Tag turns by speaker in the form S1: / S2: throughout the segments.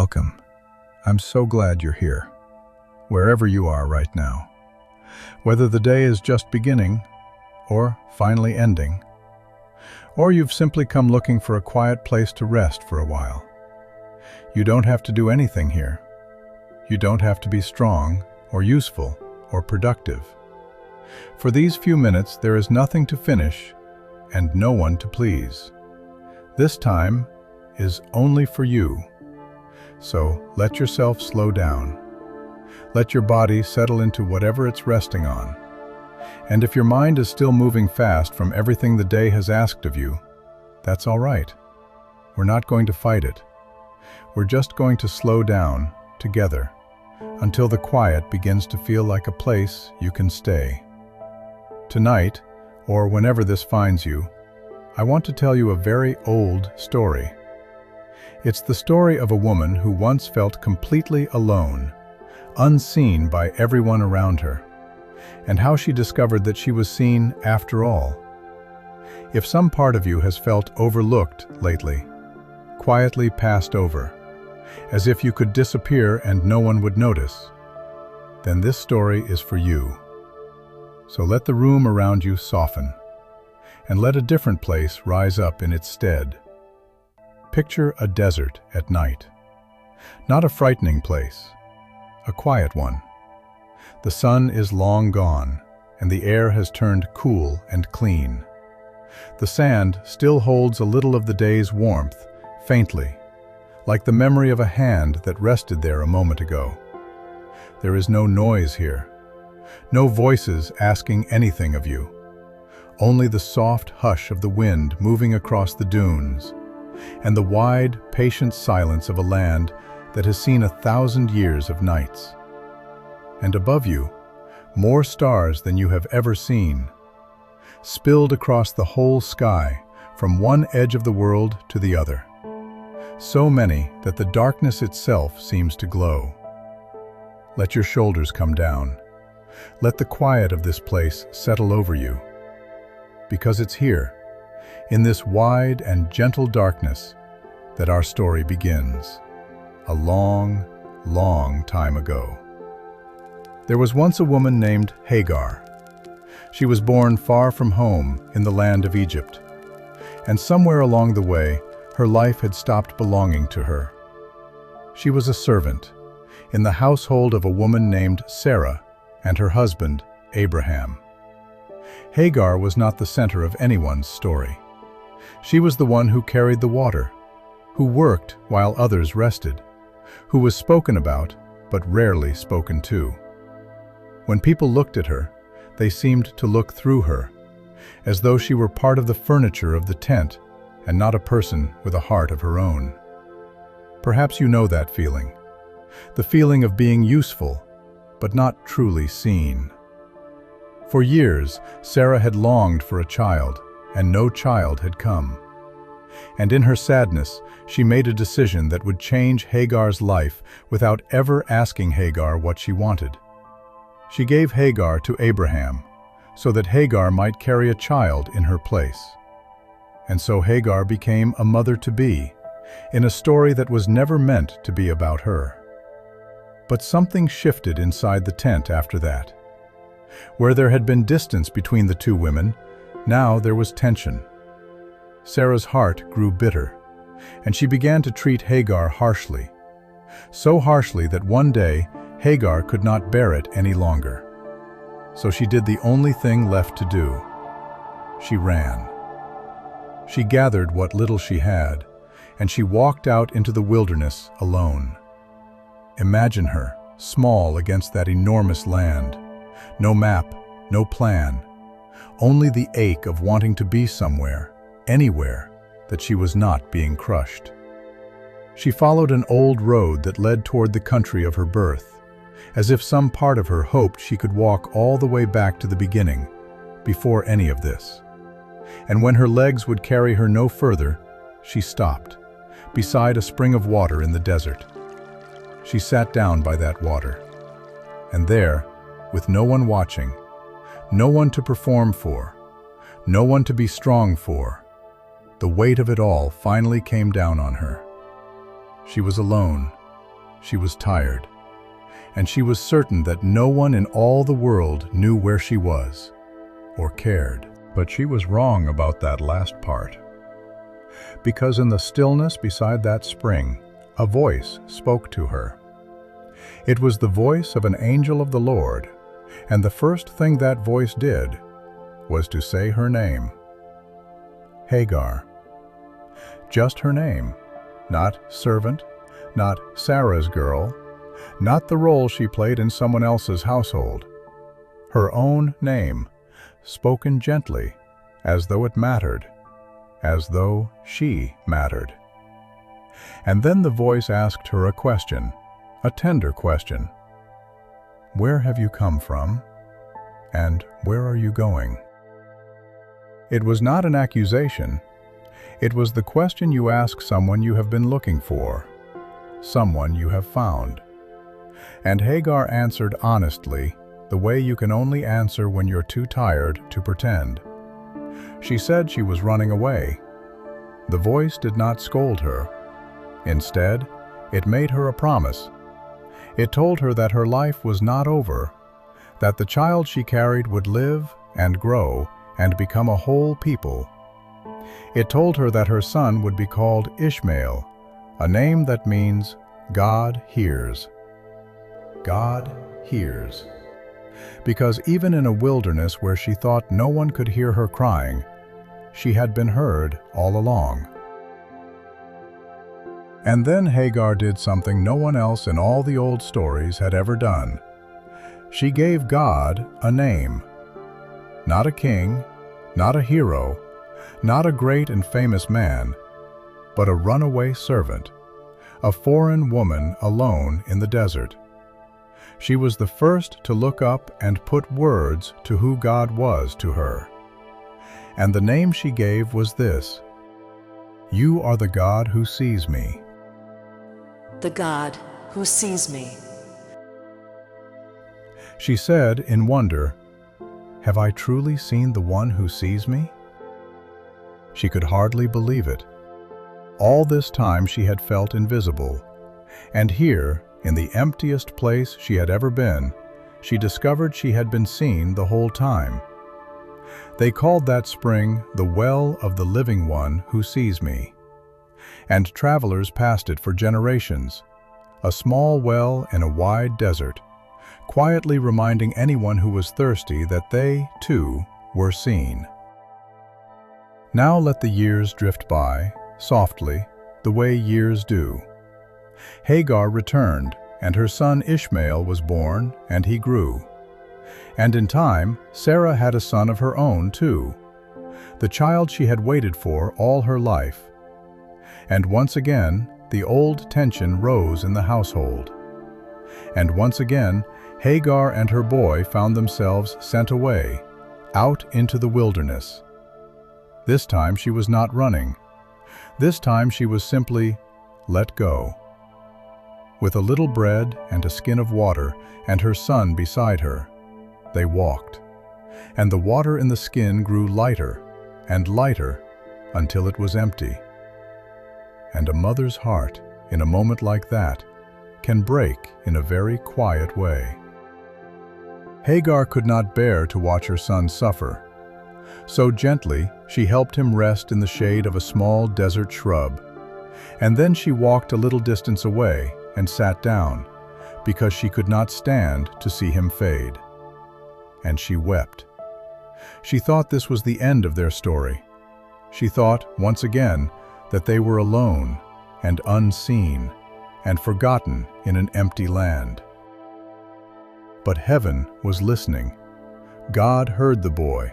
S1: Welcome. I'm so glad you're here, wherever you are right now. Whether the day is just beginning, or finally ending, or you've simply come looking for a quiet place to rest for a while. You don't have to do anything here. You don't have to be strong, or useful, or productive. For these few minutes, there is nothing to finish, and no one to please. This time is only for you. So let yourself slow down. Let your body settle into whatever it's resting on. And if your mind is still moving fast from everything the day has asked of you, that's all right. We're not going to fight it. We're just going to slow down together until the quiet begins to feel like a place you can stay. Tonight, or whenever this finds you, I want to tell you a very old story. It's the story of a woman who once felt completely alone, unseen by everyone around her, and how she discovered that she was seen after all. If some part of you has felt overlooked lately, quietly passed over, as if you could disappear and no one would notice, then this story is for you. So let the room around you soften, and let a different place rise up in its stead. Picture a desert at night. Not a frightening place, a quiet one. The sun is long gone, and the air has turned cool and clean. The sand still holds a little of the day's warmth, faintly, like the memory of a hand that rested there a moment ago. There is no noise here, no voices asking anything of you, only the soft hush of the wind moving across the dunes, and the wide, patient silence of a land that has seen 1,000 years of nights. And above you, more stars than you have ever seen, spilled across the whole sky from one edge of the world to the other. So many that the darkness itself seems to glow. Let your shoulders come down. Let the quiet of this place settle over you. Because it's here, in this wide and gentle darkness, that our story begins. A long, long time ago. There was once a woman named Hagar. She was born far from home in the land of Egypt, and somewhere along the way, her life had stopped belonging to her. She was a servant in the household of a woman named Sarah and her husband, Abraham. Hagar was not the center of anyone's story. She was the one who carried the water, who worked while others rested, who was spoken about but rarely spoken to. When people looked at her, they seemed to look through her, as though she were part of the furniture of the tent and not a person with a heart of her own. Perhaps you know that feeling, the feeling of being useful but not truly seen. For years, Sarah had longed for a child, and no child had come. And in her sadness, she made a decision that would change Hagar's life without ever asking Hagar what she wanted. She gave Hagar to Abraham, so that Hagar might carry a child in her place. And so Hagar became a mother-to-be, in a story that was never meant to be about her. But something shifted inside the tent after that. Where there had been distance between the two women, now there was tension. Sarah's heart grew bitter, and she began to treat Hagar harshly. So harshly that one day, Hagar could not bear it any longer. So she did the only thing left to do. She ran. She gathered what little she had, and she walked out into the wilderness alone. Imagine her, small against that enormous land. No map, no plan, only the ache of wanting to be somewhere, anywhere, that she was not being crushed. She followed an old road that led toward the country of her birth, as if some part of her hoped she could walk all the way back to the beginning, before any of this. And when her legs would carry her no further, she stopped, beside a spring of water in the desert. She sat down by that water, and there, with no one watching, no one to perform for, no one to be strong for, the weight of it all finally came down on her. She was alone, she was tired, and she was certain that no one in all the world knew where she was or cared. But she was wrong about that last part. Because in the stillness beside that spring, a voice spoke to her. It was the voice of an angel of the Lord, and the first thing that voice did was to say her name. Hagar. Just her name. Not servant, not Sarah's girl, not the role she played in someone else's household. Her own name, spoken gently, as though it mattered, as though she mattered. And then the voice asked her a question, a tender question. Where have you come from? And where are you going? It was not an accusation. It was the question you ask someone you have been looking for, someone you have found. And Hagar answered honestly, the way you can only answer when you're too tired to pretend. She said she was running away. The voice did not scold her. Instead, it made her a promise. It told her that her life was not over, that the child she carried would live and grow and become a whole people. It told her that her son would be called Ishmael, a name that means God hears. God hears. Because even in a wilderness where she thought no one could hear her crying, she had been heard all along. And then Hagar did something no one else in all the old stories had ever done. She gave God a name. Not a king, not a hero, not a great and famous man, but a runaway servant, a foreign woman alone in the desert. She was the first to look up and put words to who God was to her. And the name she gave was this: You are the God who sees me.
S2: The God who sees me.
S1: She said in wonder, Have I truly seen the one who sees me? She could hardly believe it. All this time she had felt invisible, and here, in the emptiest place she had ever been, she discovered she had been seen the whole time. They called that spring the Well of the Living One Who Sees Me, and travelers passed it for generations, a small well in a wide desert, quietly reminding anyone who was thirsty that they, too, were seen. Now let the years drift by, softly, the way years do. Hagar returned, and her son Ishmael was born, and he grew. And in time, Sarah had a son of her own, too, the child she had waited for all her life. And once again, the old tension rose in the household. And once again, Hagar and her boy found themselves sent away, out into the wilderness. This time she was not running. This time she was simply let go. With a little bread and a skin of water and her son beside her, they walked. And the water in the skin grew lighter and lighter until it was empty. And a mother's heart, in a moment like that, can break in a very quiet way. Hagar could not bear to watch her son suffer. So gently, she helped him rest in the shade of a small desert shrub. And then she walked a little distance away and sat down, because she could not stand to see him fade. And she wept. She thought this was the end of their story. She thought, once again, that they were alone and unseen and forgotten in an empty land. But heaven was listening. God heard the boy,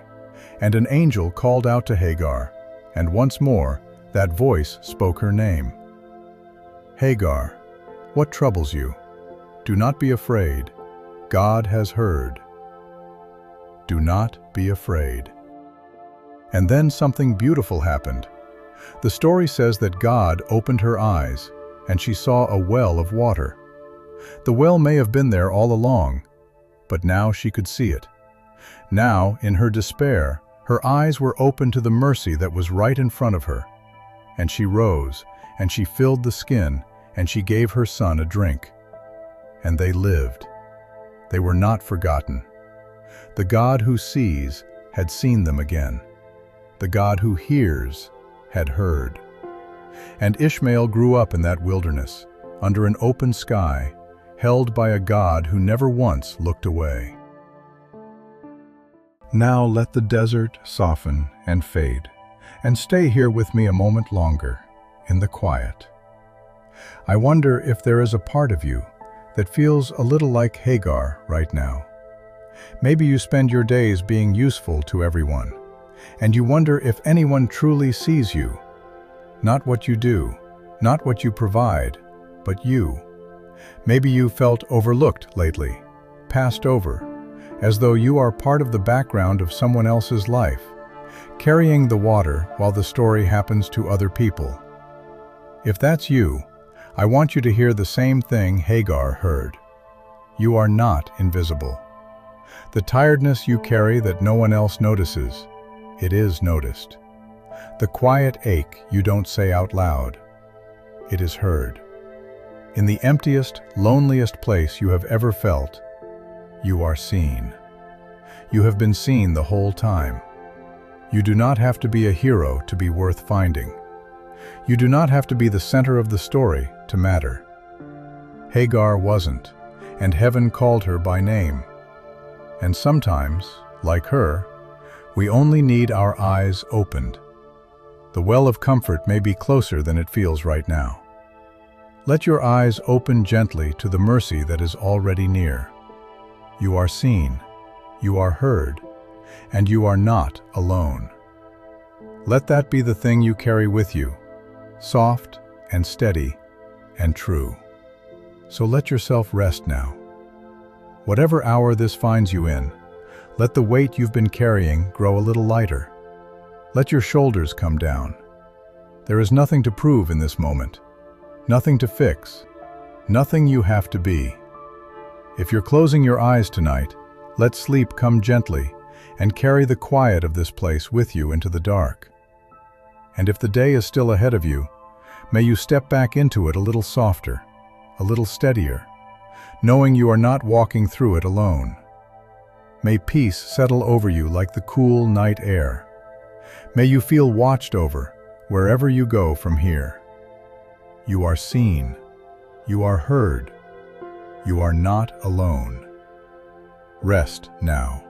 S1: and an angel called out to Hagar, and once more that voice spoke her name. Hagar, what troubles you? Do not be afraid. God has heard. Do not be afraid. And then something beautiful happened. The story says that God opened her eyes, and she saw a well of water. The well may have been there all along, but now she could see it. Now, in her despair, her eyes were open to the mercy that was right in front of her. And she rose, and she filled the skin, and she gave her son a drink. and they lived. They were not forgotten. The God who sees had seen them again. The God who hears had heard. And Ishmael grew up in that wilderness, under an open sky, held by a God who never once looked away. Now let the desert soften and fade, and stay here with me a moment longer, in the quiet. I wonder if there is a part of you that feels a little like Hagar right now. Maybe you spend your days being useful to everyone, and you wonder if anyone truly sees you. Not what you do, not what you provide, but you. Maybe you felt overlooked lately, passed over, as though you are part of the background of someone else's life, carrying the water while the story happens to other people. If that's you, I want you to hear the same thing Hagar heard. You are not invisible. The tiredness you carry that no one else notices, it is noticed. The quiet ache you don't say out loud, it is heard. In the emptiest, loneliest place you have ever felt, you are seen. You have been seen the whole time. You do not have to be a hero to be worth finding. You do not have to be the center of the story to matter. Hagar wasn't, and heaven called her by name. And sometimes, like her, we only need our eyes opened. The well of comfort may be closer than it feels right now. Let your eyes open gently to the mercy that is already near. You are seen, you are heard, and you are not alone. Let that be the thing you carry with you, soft and steady and true. So let yourself rest now. Whatever hour this finds you in, let the weight you've been carrying grow a little lighter. Let your shoulders come down. There is nothing to prove in this moment, nothing to fix, nothing you have to be. If you're closing your eyes tonight, let sleep come gently and carry the quiet of this place with you into the dark. And if the day is still ahead of you, may you step back into it a little softer, a little steadier, knowing you are not walking through it alone. May peace settle over you like the cool night air. May you feel watched over wherever you go from here. You are seen. You are heard. You are not alone. Rest now.